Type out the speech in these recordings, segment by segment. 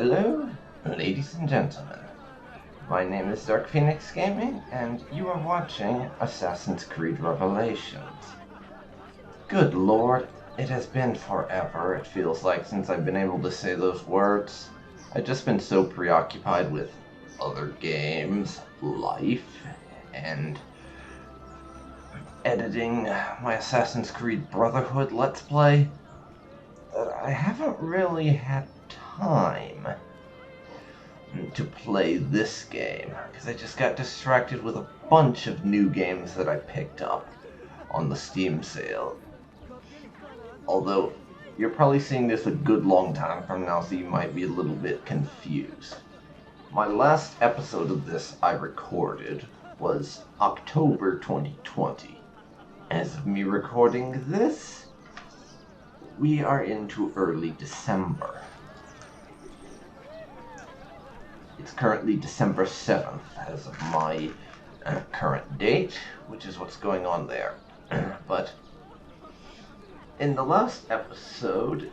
Hello, ladies and gentlemen. My name is DarkPhoenix Gaming, and you are watching Assassin's Creed Revelations. Good lord, it has been forever, it feels like, since I've been able to say those words. I've just been so preoccupied with other games, life, and editing my Assassin's Creed Brotherhood Let's Play that I haven't really had time to play this game, because I just got distracted with a bunch of new games that I picked up on the Steam sale. Although, you're probably seeing this a good long time from now, so you might be a little bit confused. My last episode of this I recorded was October 2020. As of me recording this, we are into early December. It's currently December 7th as of my current date, which is what's going on there. But in the last episode,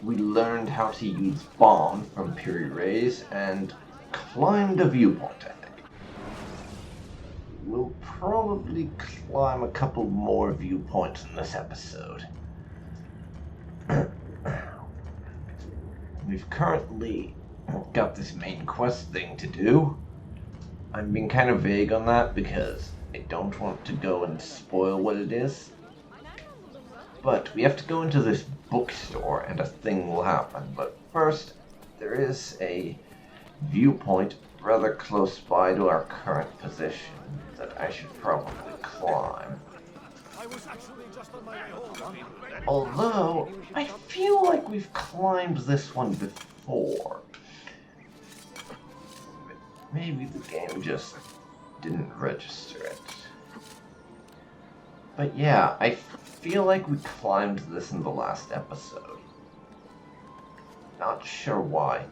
we learned how to use bomb from Piri Reis and climbed a viewpoint, I think. We'll probably climb a couple more viewpoints in this episode. We've currently got this main quest thing to do. I'm being kind of vague on that because I don't want to go and spoil what it is. But we have to go into this bookstore and a thing will happen. But first, there is a viewpoint rather close by to our current position that I should probably climb. Although, I feel like we've climbed this one before. Maybe the game just didn't register it. But yeah, I feel like we climbed this in the last episode. Not sure why.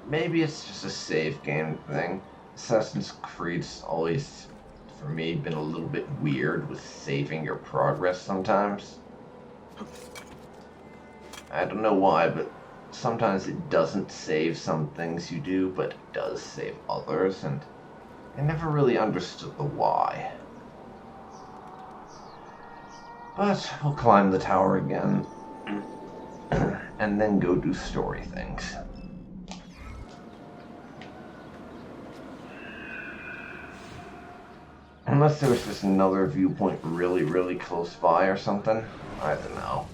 Maybe it's just a save game thing. Assassin's Creed's always, for me, been a little bit weird with saving your progress sometimes. I don't know why, but sometimes it doesn't save some things you do, but it does save others, and I never really understood the why. But we'll climb the tower again, and then go do story things. Unless there was just another viewpoint really close by or something. I don't know.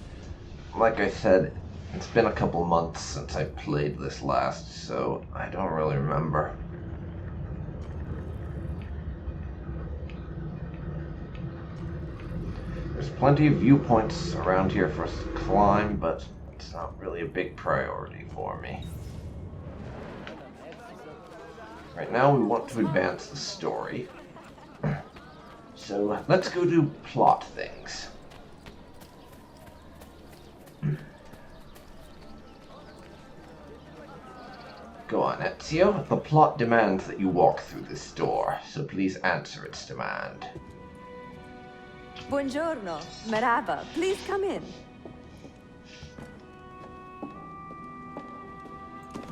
Like I said, it's been a couple months since I played this last, so I don't really remember. There's plenty of viewpoints around here for us to climb, but it's not really a big priority for me. Right now we want to advance the story. So let's go do plot things. Go on, Ezio. The plot demands that you walk through this door, so please answer its demand. Buongiorno, merhaba. Please come in.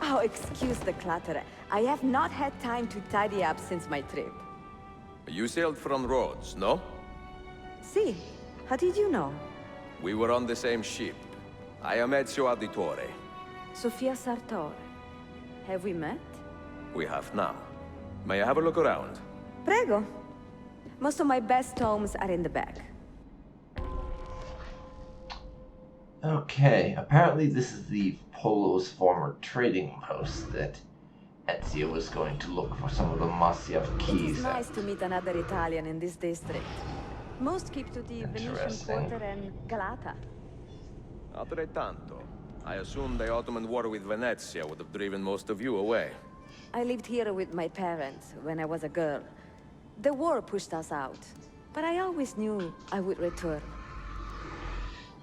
Oh, excuse the clutter. I have not had time to tidy up since my trip. You sailed from Rhodes, no? See, how did you know? We were on the same ship. I am Ezio Auditore. Sofia Sartor. Have we met? We have now. May I have a look around? Prego. Most of my best tomes are in the back. Okay, apparently this is the Polo's former trading post that Ezio is going to look for some of the Masyaf keys. It's nice to meet another Italian in this district. Most keep to the Venetian Quarter and Galata. Altrettanto. I assume the Ottoman war with Venezia would have driven most of you away. I lived here with my parents when I was a girl. The war pushed us out, but I always knew I would return.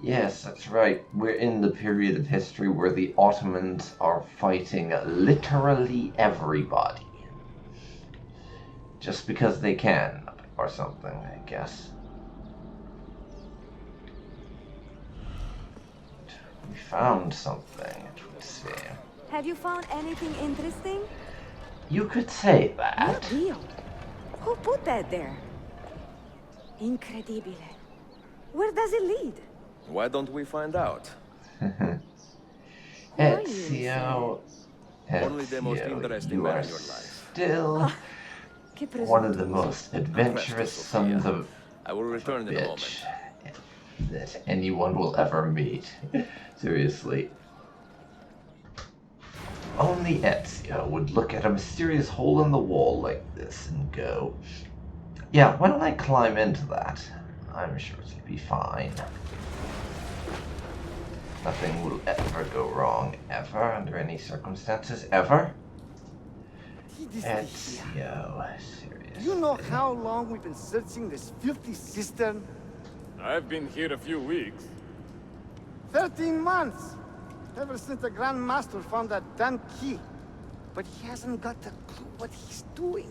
Yes, that's right. We're in the period of history where the Ottomans are fighting literally everybody. Just because they can, or something, I guess. We found something. It See. Have you found anything interesting? You could say No that. deal. Who put that there? Incredibile. Where does it lead? Why don't we find out? Who are you, Ezio, Only the most Ezio, interesting you man are in your life. still Che one of the presuntuoso. most adventurous Presto, sons Sofia. of I will a return in a bitch moment. that anyone will ever meet. Seriously. Only Ezio would look at a mysterious hole in the wall like this and go, yeah, why don't I climb into that? I'm sure it'll be fine. Nothing will ever go wrong, ever, under any circumstances, ever. Ezio, seriously. Do you know how long we've been searching this filthy cistern? I've been here a few weeks. 13 months! Ever since the Grand Master found that damn key. But he hasn't got a clue what he's doing.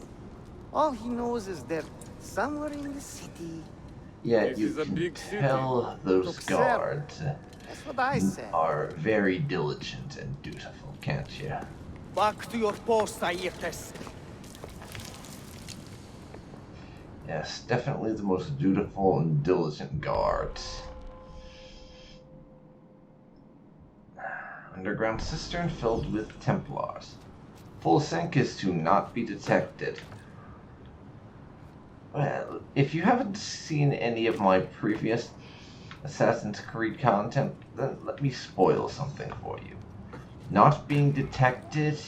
All he knows is they're somewhere in the city. Yeah, This you is a can big city. tell those Looks guards That's what I said. are very diligent and dutiful, can't you? Back to your post, Aietes. Yes, definitely the most dutiful and diligent guards. Underground cistern filled with Templars. Full sync is to not be detected. Well, if you haven't seen any of my previous Assassin's Creed content, then let me spoil something for you. Not being detected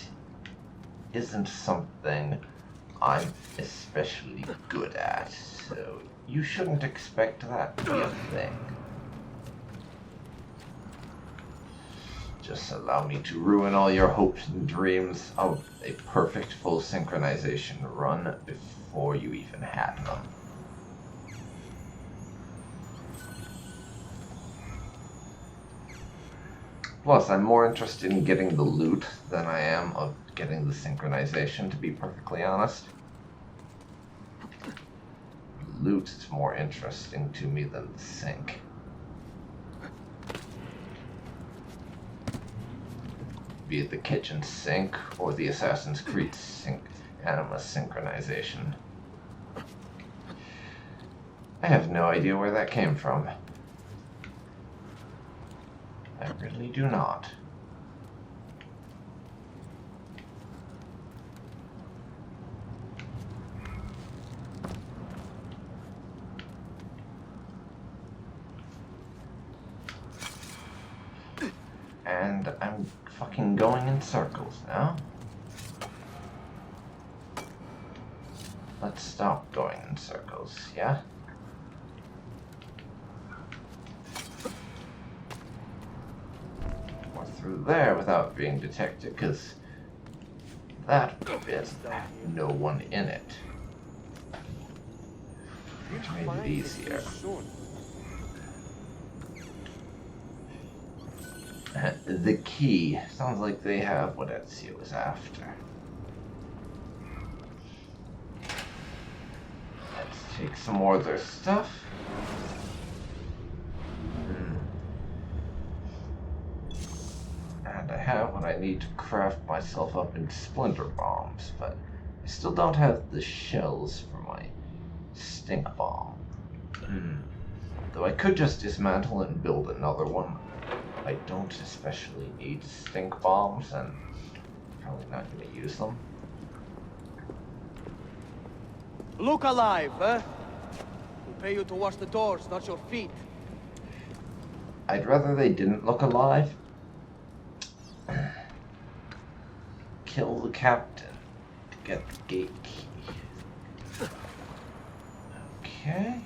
isn't something I'm especially good at, so you shouldn't expect that to be a thing. Just allow me to ruin all your hopes and dreams of a perfect full synchronization run before you even had them. Plus, I'm more interested in getting the loot than I am of getting the synchronization, to be perfectly honest. Loot is more interesting to me than the sync. Be it the kitchen sink or the Assassin's Creed sync anima synchronization. I have no idea where that came from. I really do not. And I'm fucking going in circles now. Let's stop going in circles, yeah? Or through there without being detected, because that bit had no one in it. Which made it easier. The key. Sounds like they have what Ezio was after. Let's take some more of their stuff. And I have what I need to craft myself up into splinter bombs, but I still don't have the shells for my stink bomb. Though I could just dismantle it and build another one. I don't especially need stink bombs, and probably not going to use them. Look alive, huh? We'll pay you to wash the doors, not your feet. I'd rather they didn't look alive. Kill the captain to get the gate key. Okay.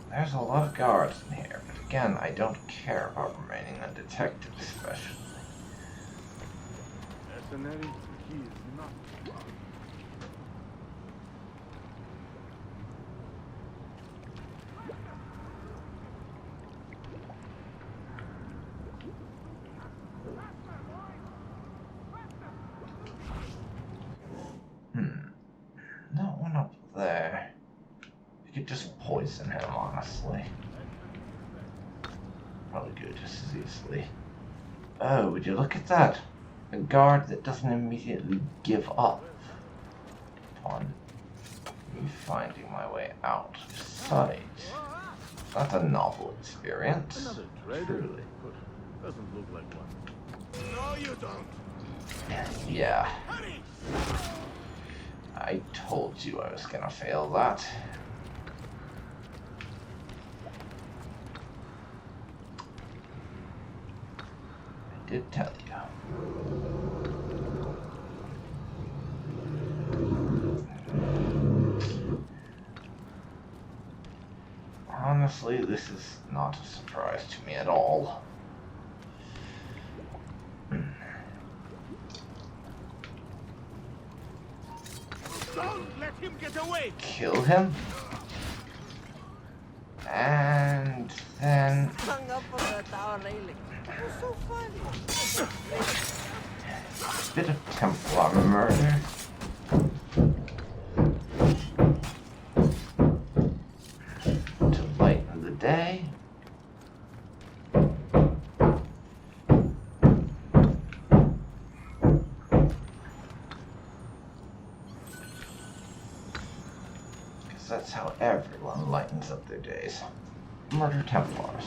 There's a lot of guards in here, but again, I don't care about remaining undetected, especially. That one up there. You could just poison him, honestly. probably go just as easily. Oh, would you look at that? A guard that doesn't immediately give up upon me finding my way out of sight. That's a novel experience. Another trader? Truly. Doesn't look like one. No, you don't. Yeah. I told you I was gonna fail that. I did tell you. Honestly, this is not a surprise to me at all. Don't let him get away. Kill him. And then Hung up on the tower railing. It was so funny. a bit of Templar murder. To lighten the day. Because that's how everyone lightens up their days. Murder Templars.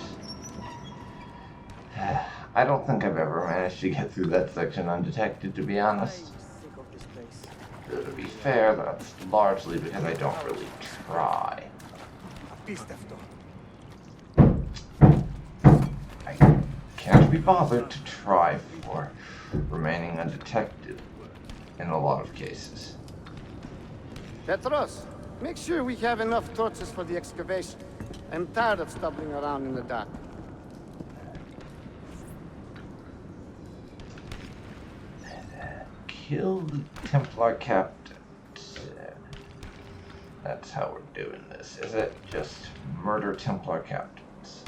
I don't think I've ever managed to get through that section undetected, to be honest. Sick of this place. Though to be fair, that's largely because I don't really try. I can't be bothered to try for remaining undetected in a lot of cases. Petros, make sure we have enough torches for the excavation. I'm tired of stumbling around in the dark. Kill the Templar captain. That's how we're doing this, is it? Just murder Templar captains.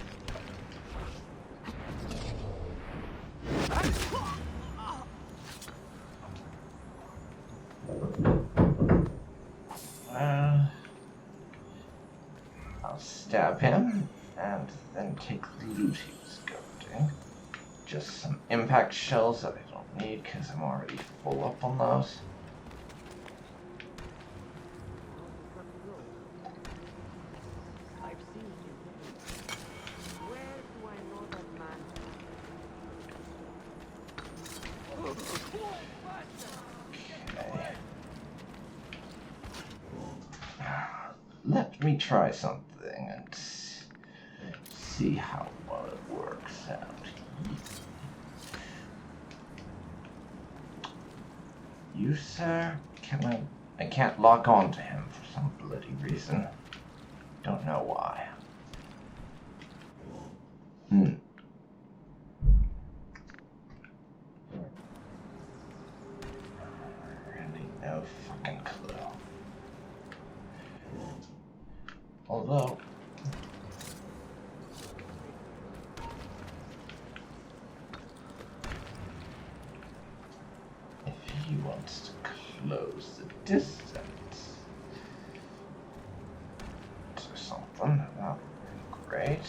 I'll stab him and then take the loot he was guarding. Just some impact shells that I don't need because I'm already full up on those. I've seen you. Where do I know that man? Okay. Let me try something and see how well it works out. You, sir? I can't log on to him for some bloody reason. Don't know why. Really no fucking clue. Although if he wants to close the distance or something, that would be great.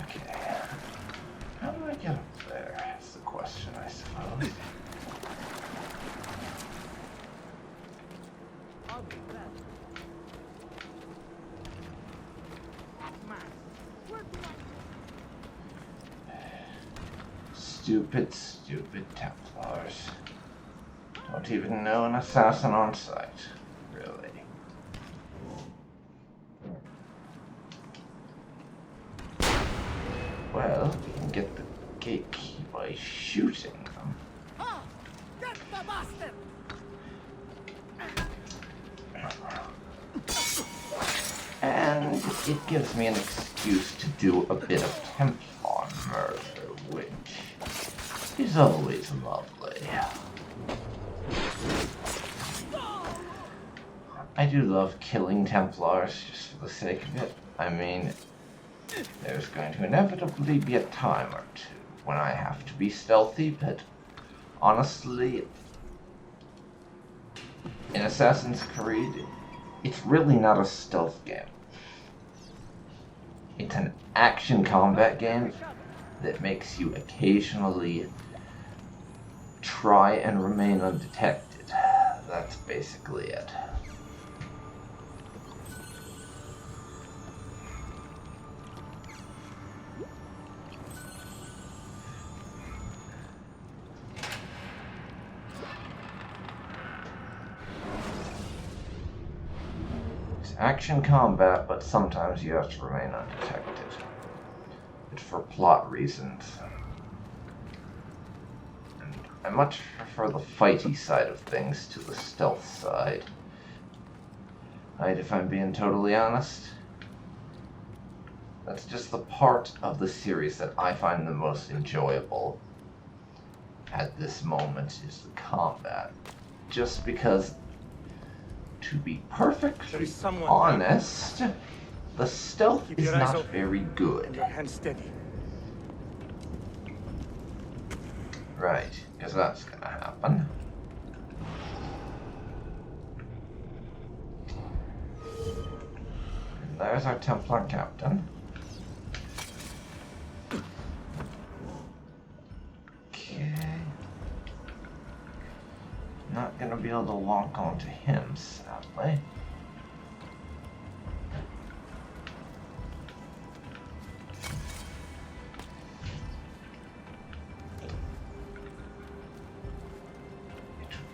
Okay. How do I get up there? That's the question, I suppose. Stupid, stupid Templars. Don't even know an assassin on sight, really. Well, you can get the gate key by shooting them. Get the bastard! And it gives me an excuse to do a bit of Templar murder, which is always lovely. I do love killing Templars just for the sake of it. I mean, there's going to inevitably be a time or two when I have to be stealthy, but honestly, in Assassin's Creed, it's really not a stealth game. It's an action combat game that makes you occasionally try and remain undetected. That's basically it. It's action combat, but sometimes you have to remain undetected. It's for plot reasons. And I much prefer the fighty side of things to the stealth side. If I'm being totally honest. That's just the part of the series that I find the most enjoyable at this moment is the combat. Just because, to be perfectly honest, the stealth is not very good. Your hand steady. Right, because that's gonna happen. And there's our Templar captain. Okay. Not gonna be able to lock onto him, sadly.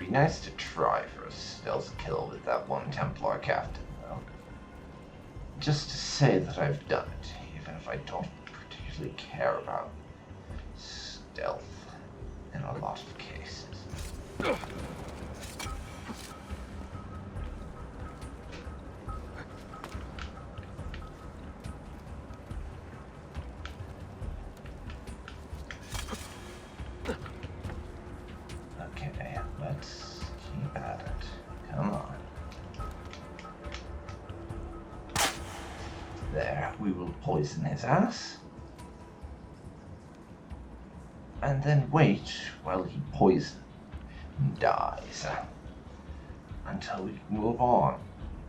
Nice to try for a stealth kill with that one Templar captain, though. Just to say that I've done it, even if I don't particularly care about stealth in a lot of cases. Okay, let's keep at it. Come on. There, we will poison his ass. And then wait while he poisons and dies. Until we can move on.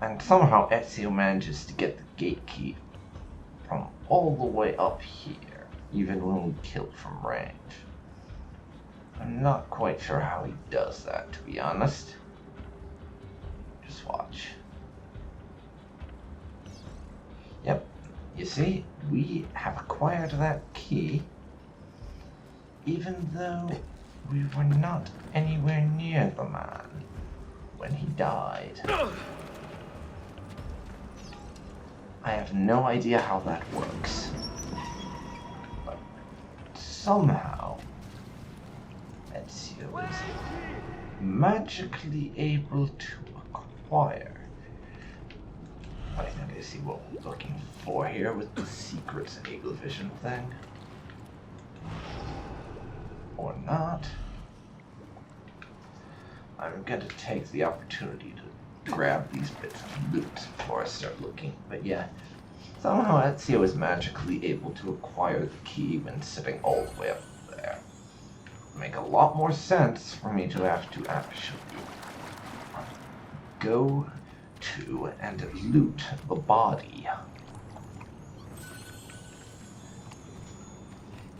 And somehow Ezio manages to get the gate key from all the way up here, even when we kill from range. I'm not quite sure how he does that, to be honest. Just watch. Yep, you see, we have acquired that key, even though we were not anywhere near the man when he died. I have no idea how that works, but somehow Ezio is magically able to acquire. I think I see what we're looking for here with the secret eagle vision thing. Or not. I'm going to take the opportunity to grab these bits of loot before I start looking. But yeah, somehow Ezio is magically able to acquire the key when sitting all the way up there. Make a lot more sense for me to have to actually go to and loot the body.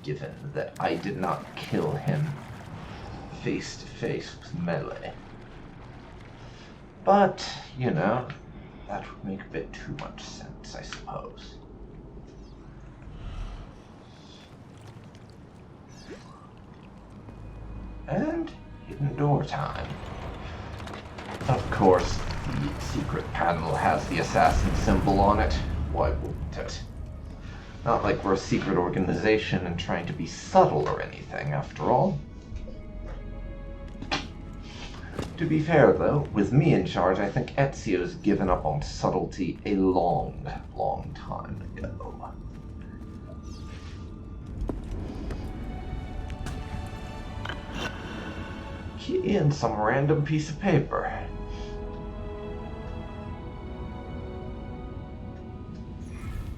Given that I did not kill him face to face with melee. But, you know, that would make a bit too much sense, I suppose. And hidden door time. Of course, the secret panel has the assassin symbol on it. Why wouldn't it? Not like we're a secret organization and trying to be subtle or anything, after all. To be fair, though, with me in charge, I think Ezio's given up on subtlety a long, long time ago. Key and some random piece of paper.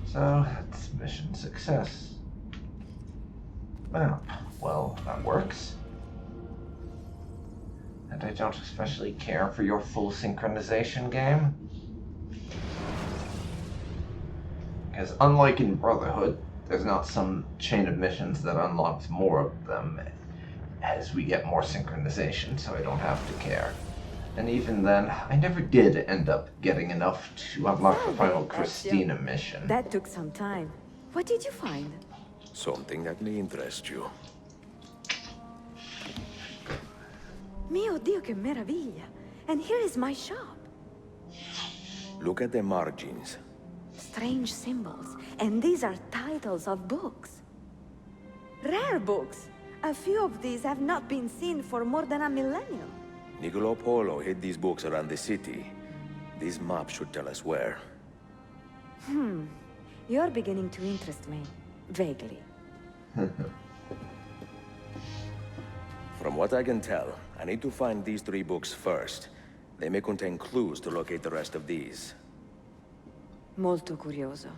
So, that's mission success. Map. Well, that works. And I don't especially care for your full synchronization game. Because unlike in Brotherhood, there's not some chain of missions that unlocks more of them as we get more synchronization, so I don't have to care. And even then, I never did end up getting enough to unlock the final Christina mission. That took some time. What did you find? Something that may interest you. Mio Dio, che meraviglia! And here is my shop. Look at the margins. Strange symbols, and these are titles of books. Rare books. A few of these have not been seen for more than a millennium. Niccolo Polo hid these books around the city. These maps should tell us where. You're beginning to interest me. Vaguely. From what I can tell, I need to find these 3 books first. They may contain clues to locate the rest of these. Molto curioso.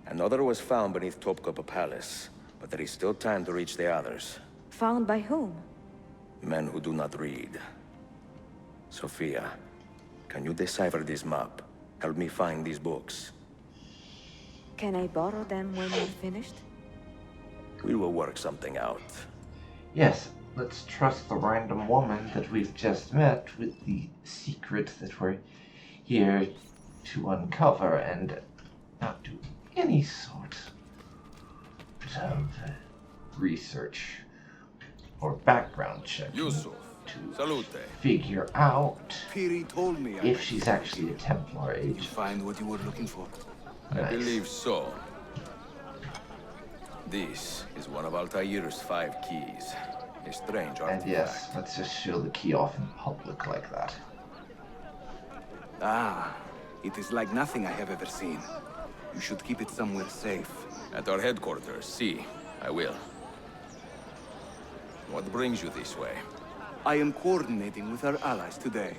Another was found beneath Topkapi Palace, but there is still time to reach the others. Found by whom? Men who do not read. Sophia, can you decipher this map? Help me find these books. Can I borrow them when you're finished? We will work something out. Yes, let's trust the random woman that we've just met with the secret that we're here to uncover and not do any sort of research or background check Yusuf, to salute. figure out Piri told me if she's actually a Templar you age. find what you were looking for. I Nice. believe so. This is one of Altair's 5 keys. A strange artifact. And yes, let's just show the key off in public like that. Ah, it is like nothing I have ever seen. You should keep it somewhere safe. At our headquarters, see. I will. What brings you this way? I am coordinating with our allies today.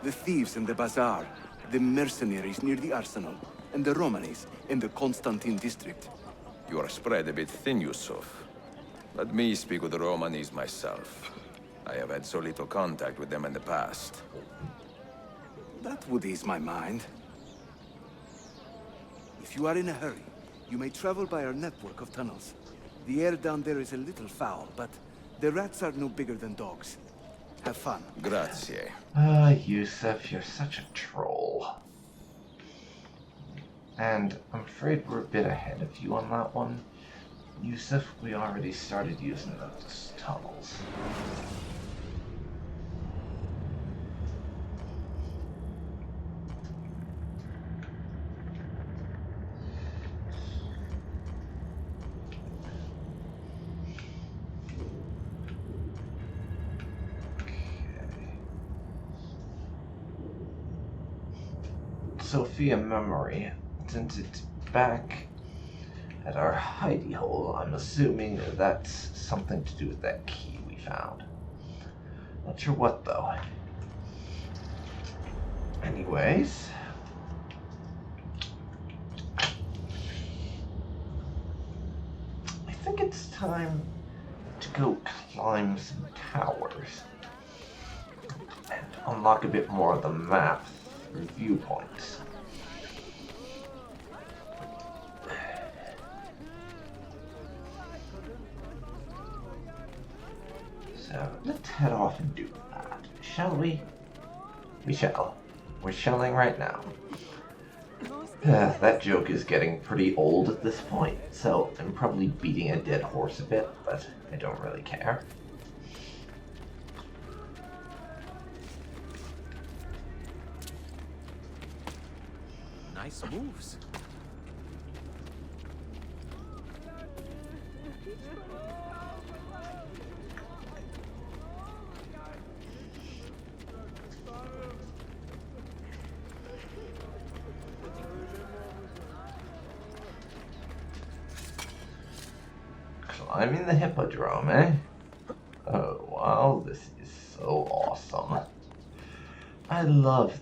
The thieves in the bazaar, the mercenaries near the arsenal, and the Romanis in the Constantine district. You are spread a bit thin, Yusuf. Let me speak with the Romanis myself. I have had so little contact with them in the past. That would ease my mind. If you are in a hurry, you may travel by our network of tunnels. The air down there is a little foul, but the rats are no bigger than dogs. Have fun. Grazie. Yusuf, you're such a troll. And I'm afraid we're a bit ahead of you on that one. Yusuf, we already started using those tunnels. Sophia memory, since it's back at our hidey hole, I'm assuming that's something to do with that key we found. Not sure what though. Anyways. I think it's time to go climb some towers and unlock a bit more of the map through viewpoints. So let's head off and do that, shall we? We shall. We're shelling right now. That joke is getting pretty old at this point, so I'm probably beating a dead horse a bit, but I don't really care. Nice moves. Climbing the hippodrome, eh? Oh, wow, this is so awesome. I love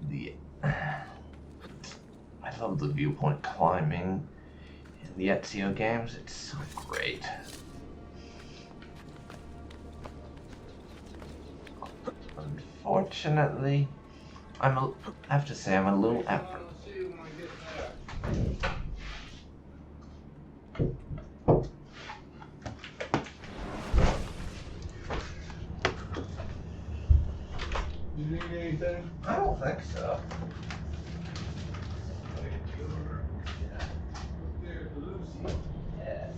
the viewpoint climbing in the Ezio games. It's so great. Unfortunately, I have to say I'm a little anything? I don't think so. Yes.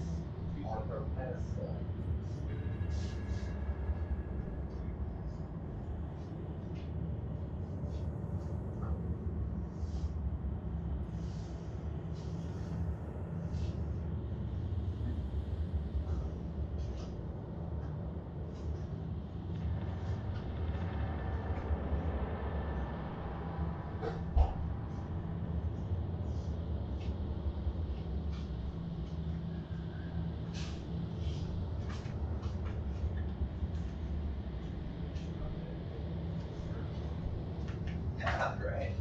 Yeah, great.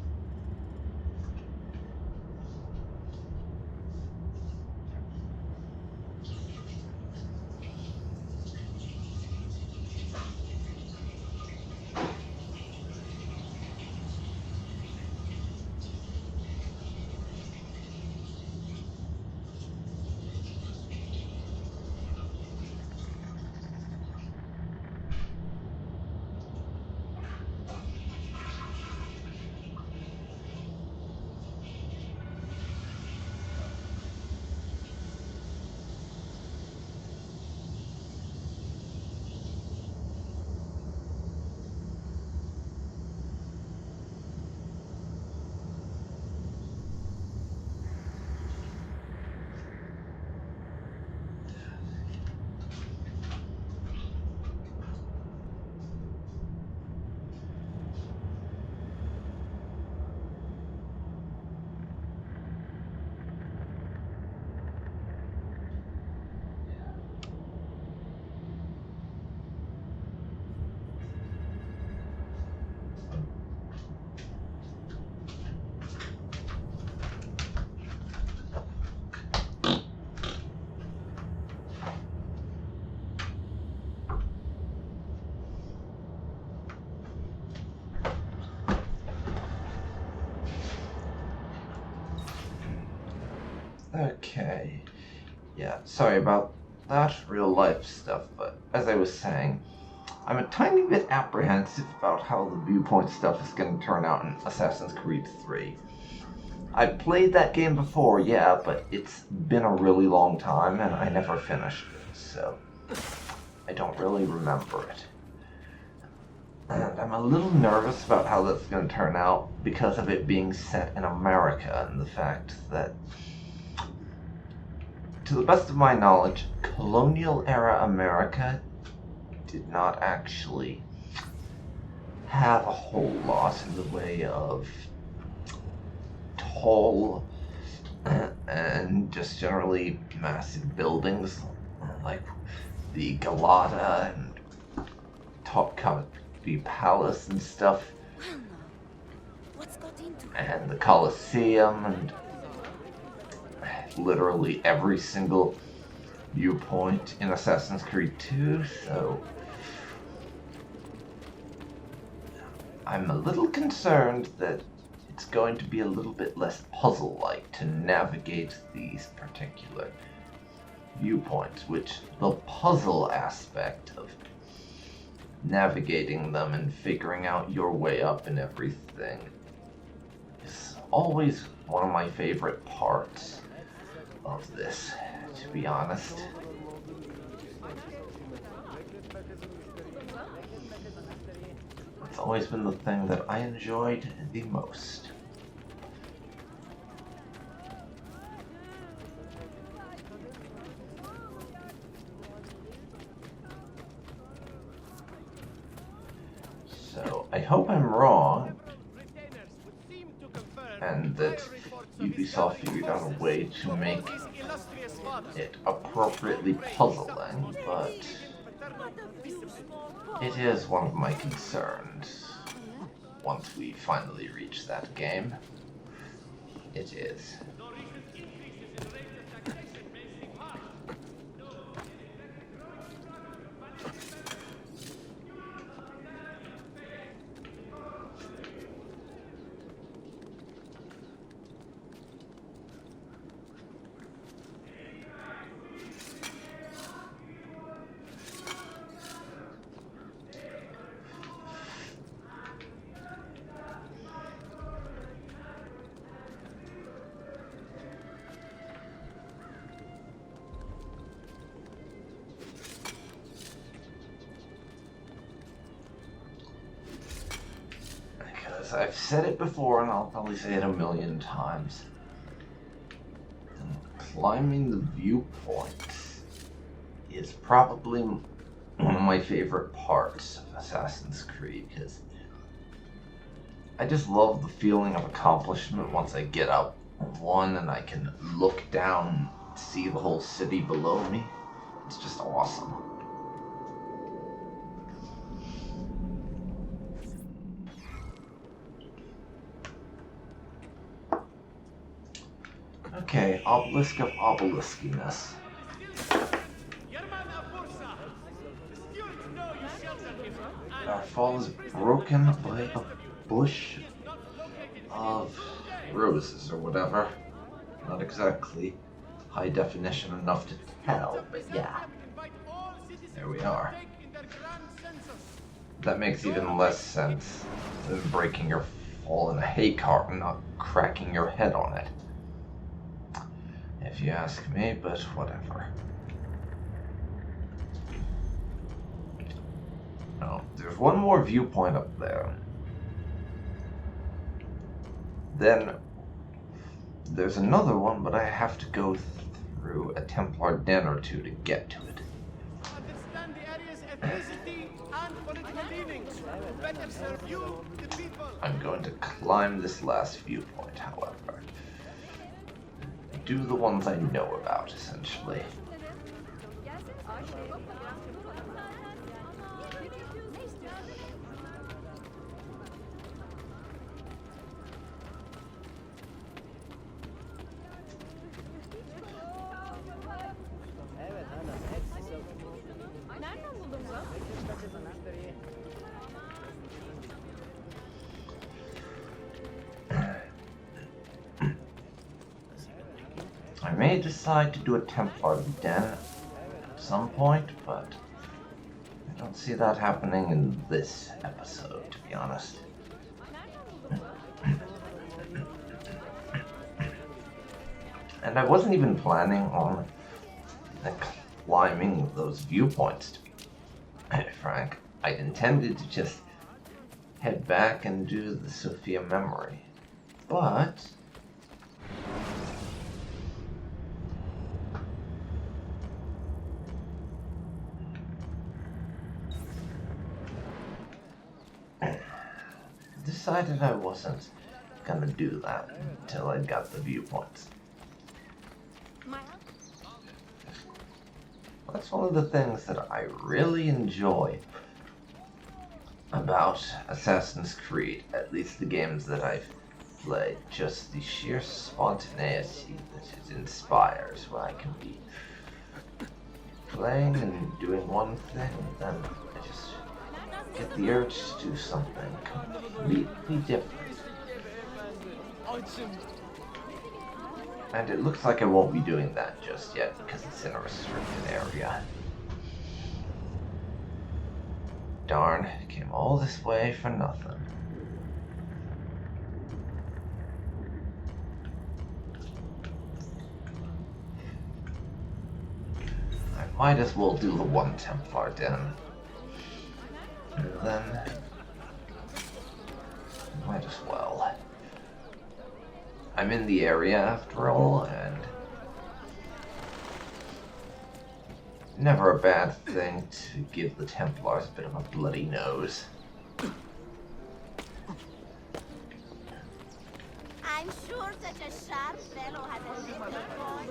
Okay. Yeah, sorry about that real life stuff, but as I was saying, I'm a tiny bit apprehensive about how the viewpoint stuff is going to turn out in Assassin's Creed 3. I played that game before, yeah, but it's been a really long time and I never finished it, so I don't really remember it. And I'm a little nervous about how that's going to turn out because of it being set in America and the fact that, to the best of my knowledge, colonial-era America did not actually have a whole lot in the way of tall and just generally massive buildings like the Galata and Topkapi Palace and stuff, What's got into and the Colosseum, and literally every single viewpoint in Assassin's Creed 2, so I'm a little concerned that it's going to be a little bit less puzzle-like to navigate these particular viewpoints, which the puzzle aspect of navigating them and figuring out your way up and everything is always one of my favorite parts of this, to be honest. It's always been the thing that I enjoyed the most. So, I hope I'm wrong, and that Ubisoft figured out a way to make it appropriately puzzling, but it is one of my concerns. Once we finally reach that game, it is. yes, I've said it before and I'll probably say it a million times. Climbing the viewpoints is probably one of my favorite parts of Assassin's Creed, because I just love the feeling of accomplishment once I get up on one and I can look down and see the whole city below me. It's just awesome. Okay, obelisk of obeliskiness. Our fall is broken by a bush of roses or whatever. Not exactly high definition enough to tell, but yeah. There we are. That makes even less sense than breaking your fall in a hay cart and not cracking your head on it. If you ask me, but whatever. Oh, there's one more viewpoint up there. Then there's another one, but I have to go through a Templar den or two to get to it. Understand the area's ethnicity and political leanings. Better serve you, the people. I'm going to climb this last viewpoint, however. Do the ones I know about, essentially. I may decide to do a Templar den at some point, but I don't see that happening in this episode, to be honest. And I wasn't even planning on climbing those viewpoints, to be frank. I intended to just head back and do the Sophia memory. But decided I wasn't gonna do that until I got the viewpoints. That's one of the things that I really enjoy about Assassin's Creed, at least the games that I've played, just the sheer spontaneity that it inspires, where I can be playing and doing one thing, and then I just get the urge to do something completely different. And it looks like I won't be doing that just yet because it's in a restricted area. Darn, came all this way for nothing. I might as well do the one Templar den. And then might as well. I'm in the area after all, and never a bad thing to give the Templars a bit of a bloody nose. I'm sure such a sharp fellow has a little point.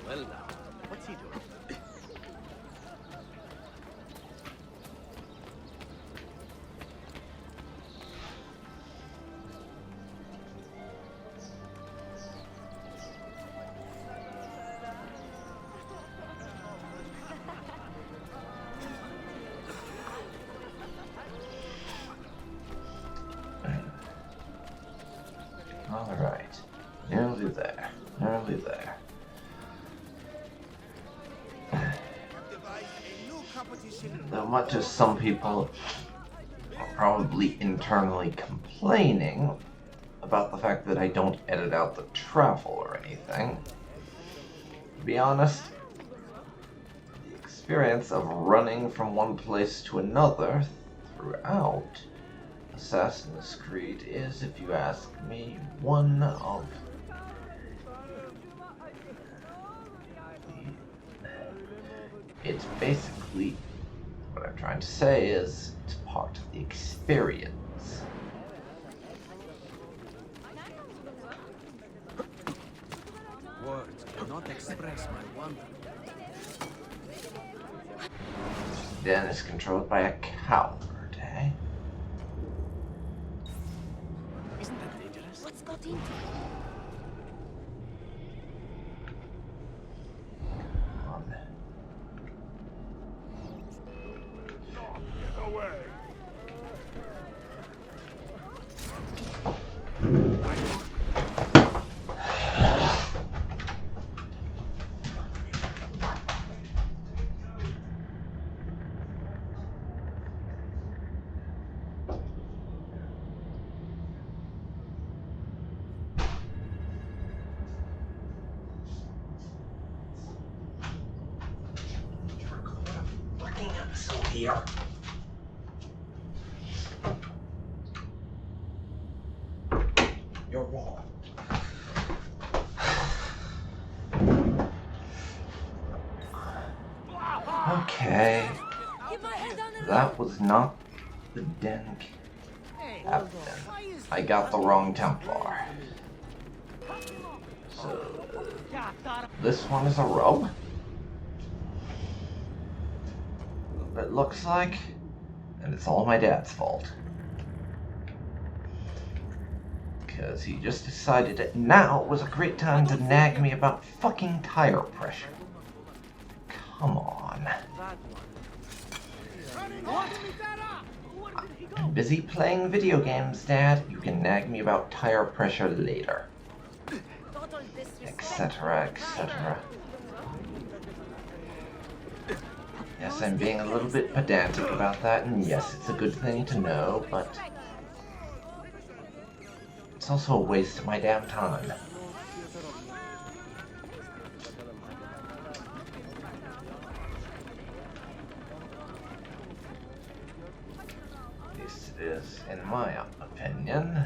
Well now, what's he doing? Alright, nearly there, nearly there. Though much as some people are probably internally complaining about the fact that I don't edit out the travel or anything, to be honest, the experience of running from one place to another throughout Assassin's Creed is, if you ask me, one of it's basically, what I'm trying to say is, it's part of the experience. Words cannot express my wonder. Den is controlled by a coward, eh? Isn't that dangerous? What's got into it? Here. You're wrong. Okay. That was not the Den captain. I got the wrong Templar. So, this one is a rogue? It looks like, and it's all my dad's fault. Because he just decided that now was a great time to nag me about fucking tire pressure. Come on. I'm busy playing video games, Dad. You can nag me about tire pressure later. Etc., etc. Yes, I'm being a little bit pedantic about that, and yes, it's a good thing to know, but it's also a waste of my damn time. At least it is, in my opinion.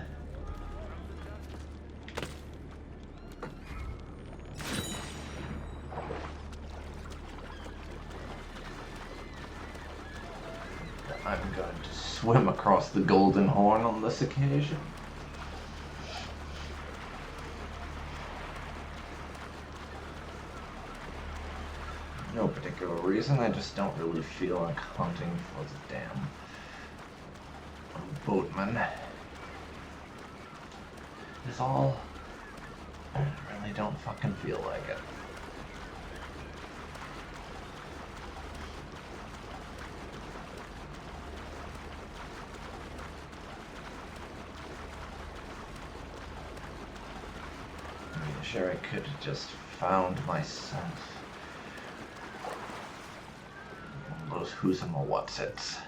I'm going to swim across the Golden Horn on this occasion. No particular reason, I just don't really feel like hunting for the damn boatman. It's all... I really don't fucking feel like it. Sure, I could have just found myself one of those who's and what's its,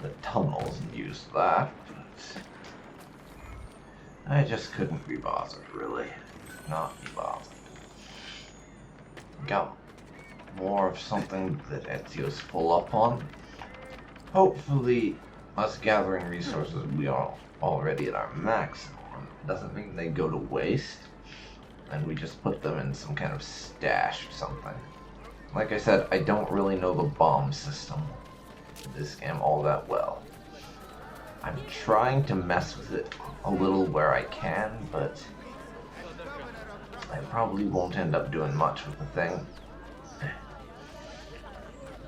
the tunnels, and used that, but I just couldn't be bothered, really. Not be bothered. Got more of something that Ezio's full up on. Hopefully, us gathering resources, we are already at our maximum. Doesn't mean they go to waste, and we just put them in some kind of stash or something. Like I said, I don't really know the bomb system in this game all that well. I'm trying to mess with it a little where I can, but I probably won't end up doing much with the thing.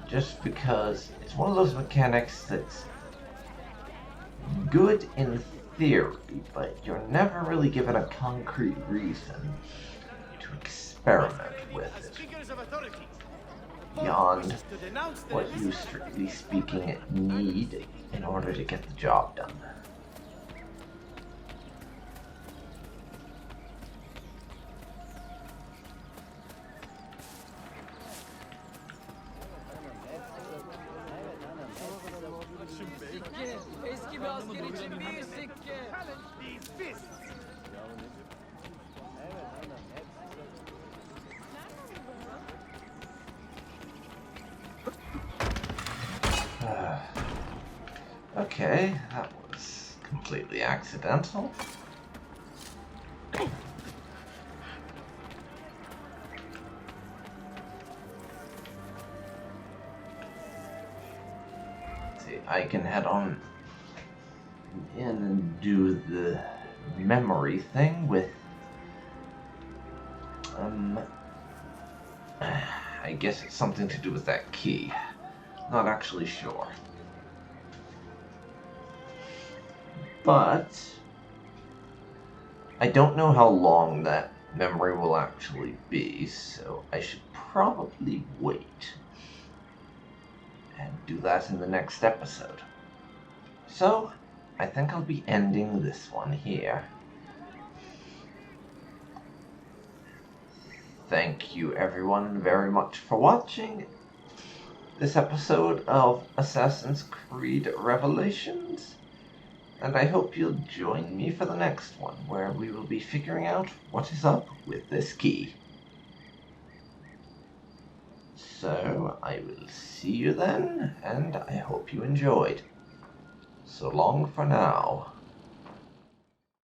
Just because it's one of those mechanics that's good in theory, but you're never really given a concrete reason to experiment with it beyond what you, strictly speaking, need in order to get the job done. These fists. Okay, that was completely accidental. See, I can head on in and do the memory thing with I guess it's something to do with that key. Not actually sure. But I don't know how long that memory will actually be, so I should probably wait and do that in the next episode. So, I think I'll be ending this one here. Thank you everyone very much for watching this episode of Assassin's Creed Revelations, and I hope you'll join me for the next one, where we will be figuring out what is up with this key. So, I will see you then, and I hope you enjoyed. So long for now.